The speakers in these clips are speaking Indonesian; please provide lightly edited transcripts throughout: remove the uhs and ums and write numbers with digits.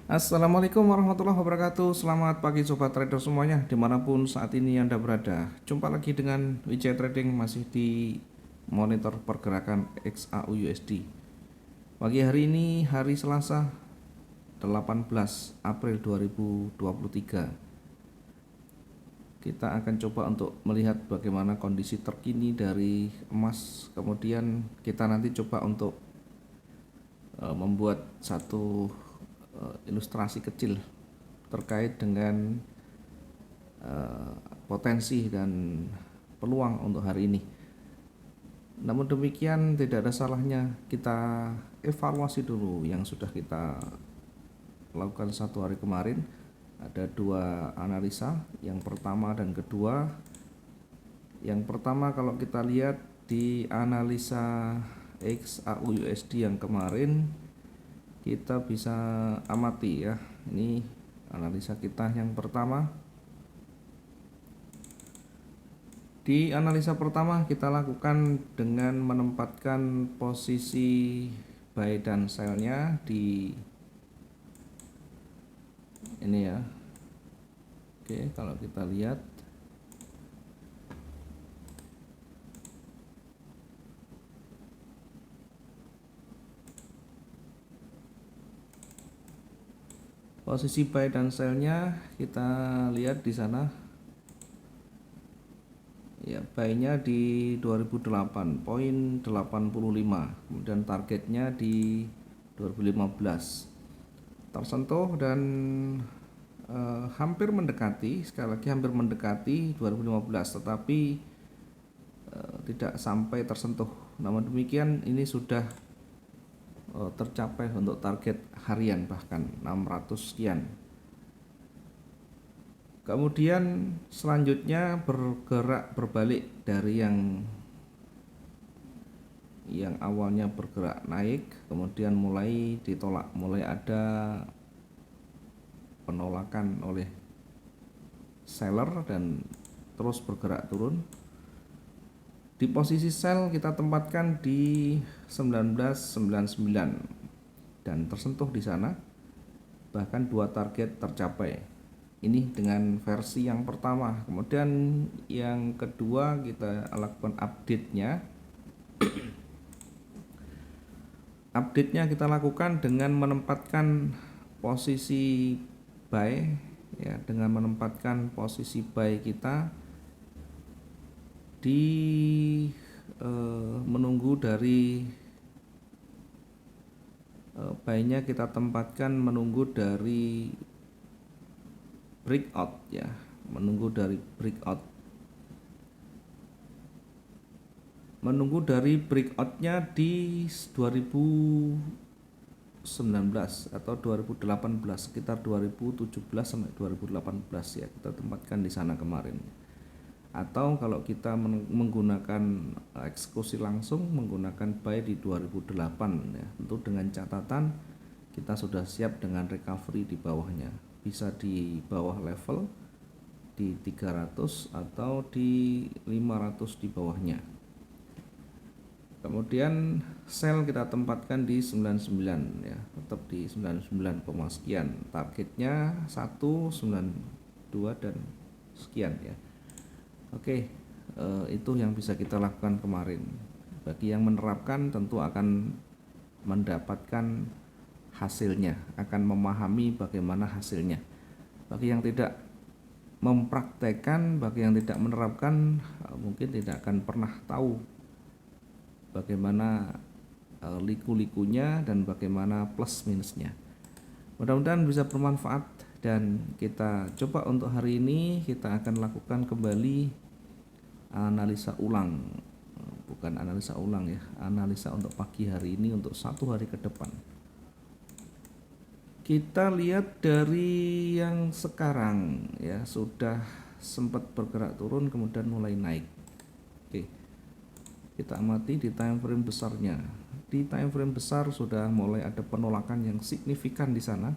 Assalamualaikum warahmatullahi wabarakatuh. Selamat pagi sobat trader semuanya dimanapun saat ini Anda berada. Jumpa lagi dengan Wijaya Trading masih di monitor pergerakan XAU USD. Pagi hari ini hari Selasa 18 April 2023. Kita akan coba untuk melihat bagaimana kondisi terkini dari emas. Kemudian kita nanti coba untuk membuat satu ilustrasi kecil terkait dengan potensi dan peluang untuk hari ini. Namun demikian tidak ada salahnya kita evaluasi dulu yang sudah kita lakukan satu hari kemarin. Ada dua analisa, yang pertama dan kedua. Yang pertama kalau kita lihat di analisa XAU USD yang kemarin, kita bisa amati ya. Ini analisa kita yang pertama. Di analisa pertama kita lakukan dengan menempatkan posisi buy dan sell-nya di ini ya. Oke, kalau kita lihat posisi buy dan sell-nya, kita lihat di sana ya, buy-nya di 2008.85, kemudian targetnya di 2015 tersentuh dan hampir mendekati, sekali lagi hampir mendekati 2015, tetapi tidak sampai tersentuh. Namun demikian ini sudah tercapai untuk target harian bahkan 600 sekian. Kemudian selanjutnya bergerak berbalik dari yang awalnya bergerak naik, kemudian mulai ditolak, mulai ada penolakan oleh seller dan terus bergerak turun. Di posisi sell kita tempatkan di 1999 dan tersentuh di sana, bahkan dua target tercapai. Ini dengan versi yang pertama. Kemudian yang kedua kita lakukan update-nya. Update-nya kita lakukan dengan menempatkan posisi buy ya, dengan menempatkan posisi buy kita di menunggu dari buy-nya kita tempatkan menunggu dari breakout ya, menunggu dari breakoutnya di 2019 atau 2018, sekitar 2017 sampai 2018 ya, kita tempatkan di sana kemarin. Atau kalau kita menggunakan eksekusi langsung, menggunakan buy di 2008 ya, tentu dengan catatan kita sudah siap dengan recovery di bawahnya, bisa di bawah level di 300 atau di 500 di bawahnya. Kemudian sell kita tempatkan di 99 ya, tetap di 99, sekian. Targetnya 192 dan sekian ya. Oke, itu yang bisa kita lakukan kemarin. Bagi yang menerapkan tentu akan mendapatkan hasilnya, akan memahami bagaimana hasilnya. Bagi yang tidak mempraktekkan, bagi yang tidak menerapkan, mungkin tidak akan pernah tahu bagaimana liku-likunya dan bagaimana plus minusnya. Mudah-mudahan bisa bermanfaat dan kita coba untuk hari ini kita akan lakukan kembali analisa ulang, bukan analisa ulang ya, analisa untuk pagi hari ini untuk satu hari ke depan. Kita lihat dari yang sekarang ya, sudah sempat bergerak turun kemudian mulai naik. Oke, kita amati di time frame besarnya. Di time frame besar sudah mulai ada penolakan yang signifikan di sana.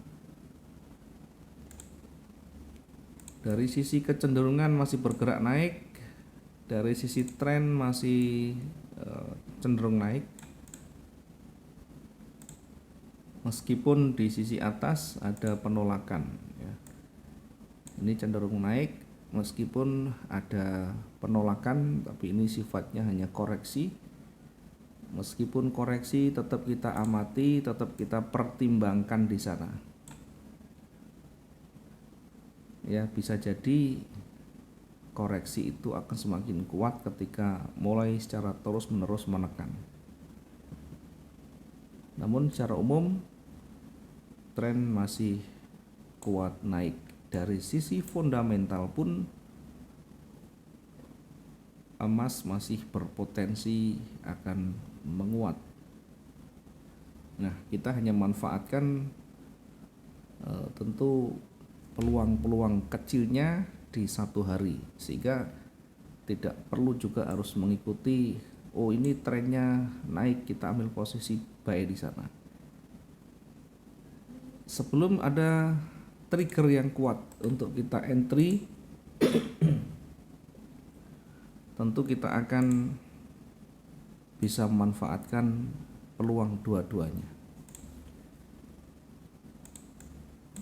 Dari sisi kecenderungan masih bergerak naik, dari sisi tren masih cenderung naik. meskipun di sisi atas ada penolakan ya. Ini cenderung naik meskipun ada penolakan, tapi ini sifatnya hanya koreksi. Meskipun koreksi tetap kita amati, tetap kita pertimbangkan di sana. Ya, bisa jadi koreksi itu akan semakin kuat ketika mulai secara terus-menerus menekan. Namun secara umum tren masih kuat naik. Dari sisi fundamental pun emas masih berpotensi akan menguat. Nah, kita hanya manfaatkan tentu peluang-peluang kecilnya di satu hari, sehingga tidak perlu juga harus mengikuti, oh ini trennya naik kita ambil posisi buy di sana. Sebelum ada trigger yang kuat untuk kita entry, tentu kita akan bisa memanfaatkan peluang dua-duanya.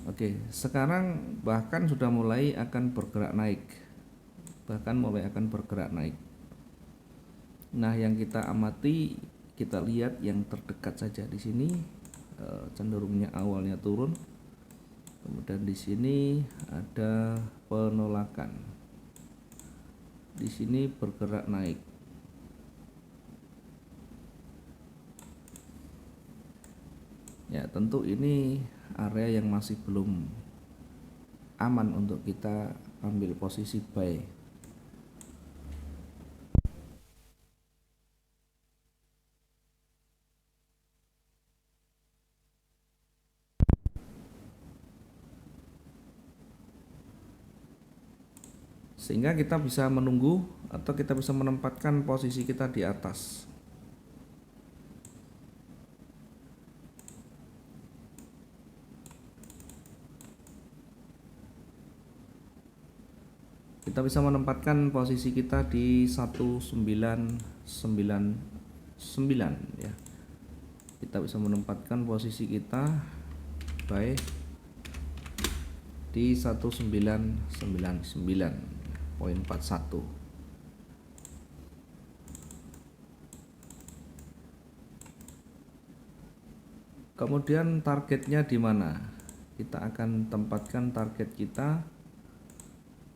Oke, sekarang bahkan sudah mulai akan bergerak naik. Nah, yang kita amati, kita lihat yang terdekat saja di sini, cenderungnya awalnya turun. Kemudian di sini ada penolakan. Di sini bergerak naik. Ya, tentu ini area yang masih belum aman untuk kita ambil posisi buy. Sehingga kita bisa menunggu atau kita bisa menempatkan posisi kita di atas. Kita bisa menempatkan posisi kita di 1999 ya. Kita bisa menempatkan posisi kita buy di 1999.41. Kemudian targetnya di mana? Kita akan tempatkan target kita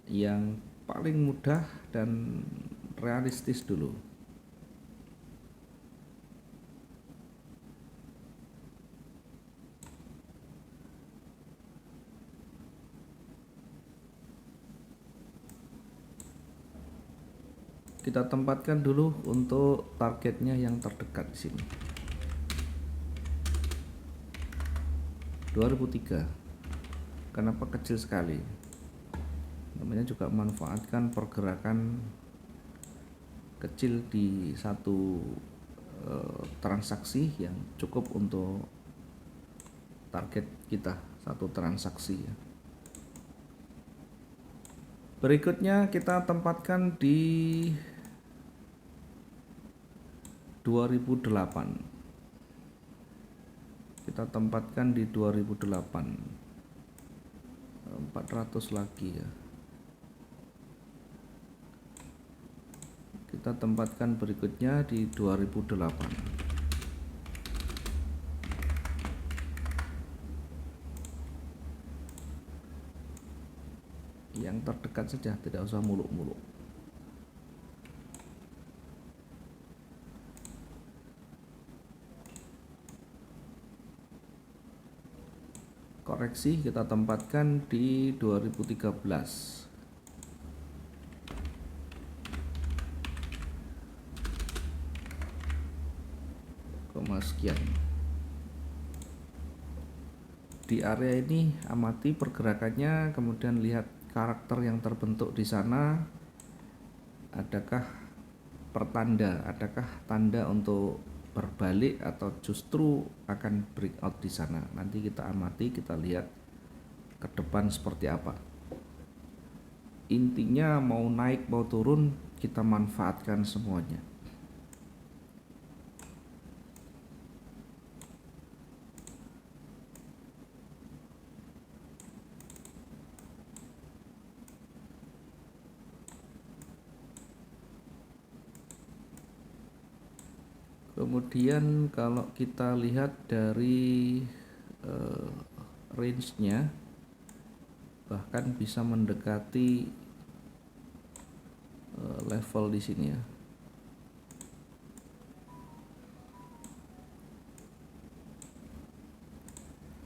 yang paling mudah dan realistis dulu. Kita tempatkan dulu untuk targetnya yang terdekat di sini. 2003. Kenapa kecil sekali? Namanya juga memanfaatkan pergerakan kecil di satu transaksi yang cukup untuk target kita, satu transaksi ya. Berikutnya kita tempatkan di 2008. Kita tempatkan di 2008. 400 lagi ya. Kita tempatkan berikutnya di 2008. Yang terdekat saja, tidak usah muluk-muluk. Koreksi kita tempatkan di 2013. Sekian. Di area ini amati pergerakannya, kemudian lihat karakter yang terbentuk di sana. Adakah pertanda, adakah tanda untuk berbalik atau justru akan breakout di sana? Nanti kita amati, kita lihat ke depan seperti apa. Intinya mau naik mau turun kita manfaatkan semuanya. Kemudian kalau kita lihat dari range-nya, bahkan bisa mendekati level di sini ya.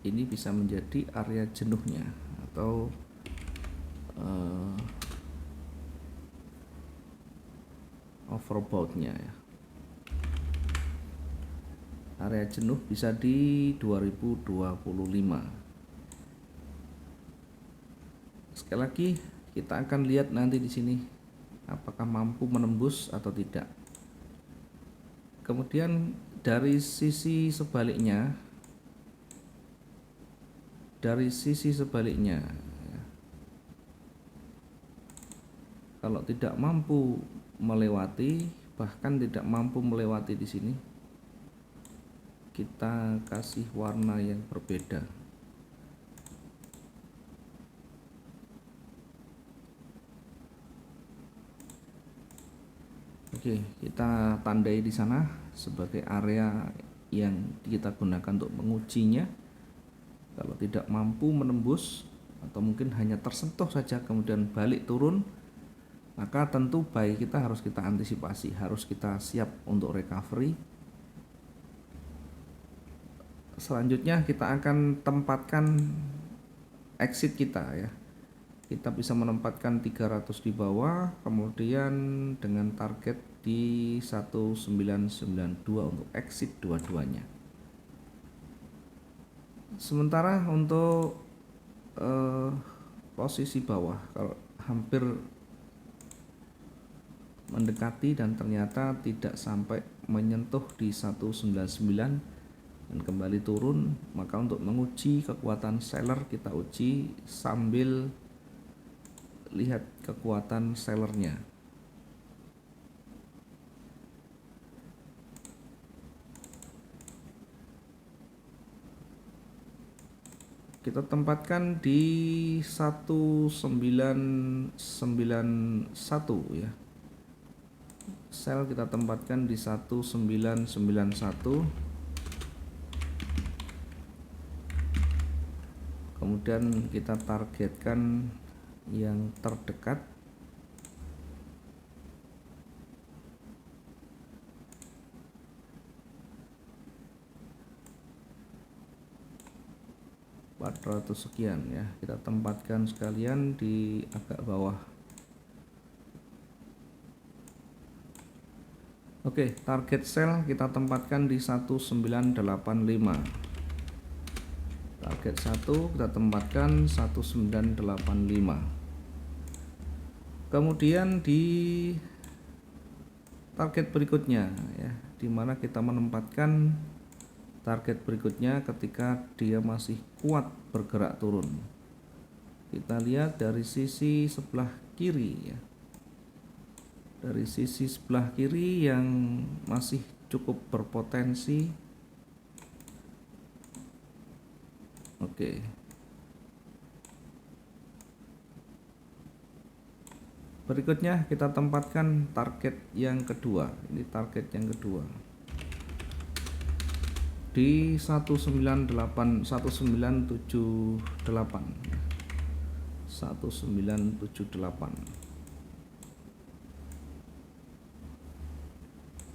Ini bisa menjadi area jenuhnya atau overbought-nya ya. Area jenuh bisa di 2025. Sekali lagi kita akan lihat nanti di sini apakah mampu menembus atau tidak. Kemudian dari sisi sebaliknya, kalau tidak mampu melewati, bahkan tidak mampu melewati di sini, kita kasih warna yang berbeda. Oke, kita tandai di sana sebagai area yang kita gunakan untuk mengujinya. Kalau tidak mampu menembus atau mungkin hanya tersentuh saja kemudian balik turun, maka tentu buy kita harus kita antisipasi, harus kita siap untuk recovery. Selanjutnya kita akan tempatkan exit kita ya. Kita bisa menempatkan 300 di bawah, kemudian dengan target di 1992 untuk exit dua-duanya. Sementara untuk posisi bawah, kalau hampir mendekati dan ternyata tidak sampai menyentuh di 199 dan kembali turun, maka untuk menguji kekuatan seller kita uji sambil lihat kekuatan sellernya. Kita tempatkan di 1991 ya. Sell kita tempatkan di 1991. Kemudian kita targetkan yang terdekat $400 sekian ya, kita tempatkan sekalian di agak bawah. Oke, target sell kita tempatkan di 1985. Target 1 kita tempatkan 1985. Kemudian di target berikutnya ya, dimana kita menempatkan target berikutnya ketika dia masih kuat bergerak turun. Kita lihat dari sisi sebelah kiri ya. Dari sisi sebelah kiri yang masih cukup berpotensi. Oke. Berikutnya kita tempatkan target yang kedua. Ini target yang kedua. Di 1978. 1978.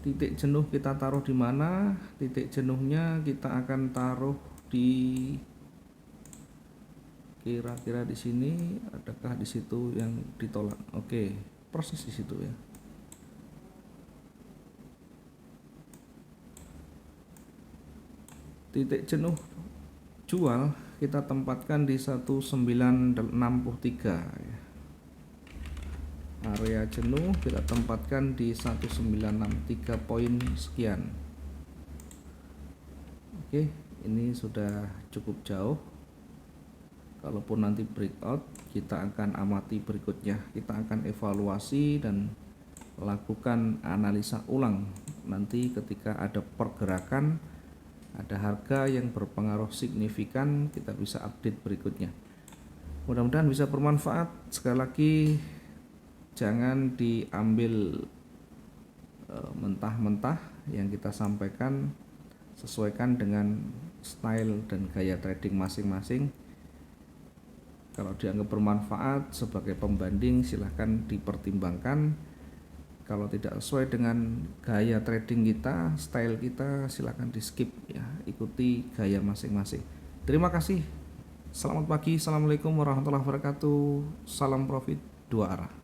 Titik jenuh kita taruh di mana? Titik jenuhnya kita akan taruh di kira-kira di sini, adakah di situ yang ditolak? Oke, proses di situ ya. Titik jenuh jual kita tempatkan di 1963 ya. Area jenuh kita tempatkan di 1963 poin sekian. Oke, ini sudah cukup jauh. Kalaupun nanti breakout, kita akan amati berikutnya. Kita akan evaluasi dan lakukan analisa ulang nanti ketika ada pergerakan, ada harga yang berpengaruh signifikan, kita bisa update berikutnya. Mudah-mudahan bisa bermanfaat. Sekali lagi, jangan diambil mentah-mentah yang kita sampaikan sesuaikan dengan style dan gaya trading masing-masing. Kalau dianggap bermanfaat sebagai pembanding silahkan dipertimbangkan. Kalau tidak sesuai dengan gaya trading kita, style kita, silahkan di skip ya, ikuti gaya masing-masing. Terima kasih. Selamat pagi. Assalamualaikum warahmatullahi wabarakatuh. Salam profit dua arah.